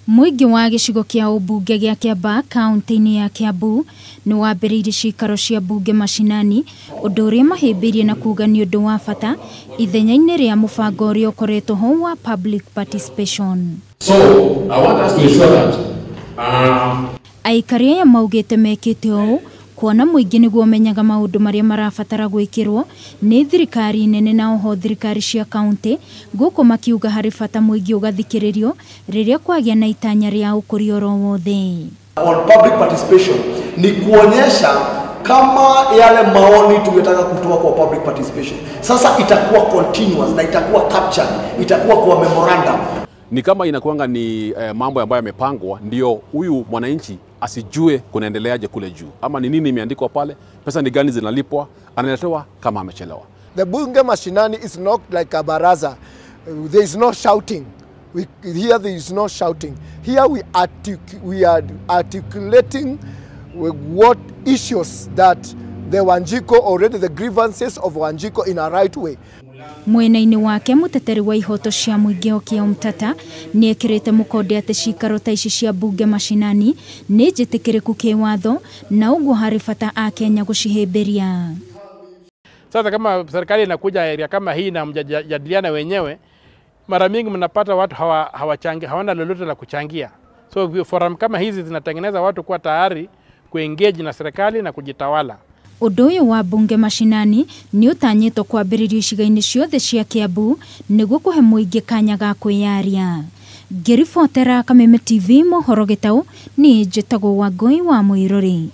Muingi wa gicigo kia ubunge gia Kiambaa kaunti-ini ya Kiambu ni wambiriirie cikaro cia bunge mashinani undu uria mahimbirie na kuga ni undu wa bata ithenya-ini ria mubango uria ukoretwo ho wa public participation. So I want us to ensure that Aikari ya maugite mekite o kuona muingi niguo menyaga maundu maria marabatara gwikirwo ni thirikari nene na oho thirikari cia kaunti guku makiuga hari bata muingi ugathikiririo riria kwagia na itanya ria ukurio ro wothe. On public participation ni kuonyesha kama yale maoni tungetaka kutoa kwa public participation sasa itakuwa continuous na itakuwa captured, itakuwa kwa memorandum. Ni kama inakuanga ni mambo ambayo yamepangwa ndio huyu mwananchi asijue kunaendeleaje kule juu, ama ni nini imeandikwa pale, pesa ni gani zinalipwa, analetewa kama amechelewa. The bunge mashinani is not like a baraza. There is no shouting. Here there is no shouting. Here we are articulating what issues that the Wanjiko, already the grievances of Wanjiko in a right way. Mwena-ini wake muteteri wa ihoto cia muingi Okia Mtata ni ekirite mukonde ati cikaro ta ici cia bunge mashinani ni njitikiriku kiwatho na uguo hari bata a Kenya gucihimbiria. Sasa kama serikali inakuja area kama hii na mjadiliana wenyewe, mara mingi mnapata watu hawachangia, hawana lolote la kuchangia. So forum kama hizi zinatengeneza watu kuwa tayari kuengage na serikali na kujitawala. Undu uyu wa bunge mashinani ni utanyitwo kwambiririo icigo-ini ciothe cia Kiambu niguo kuhe muingi kanya ga kwiyaria. Ngiribotera Kameme TV mohoro gitau ni njitagwo Wangui wa Muiruri.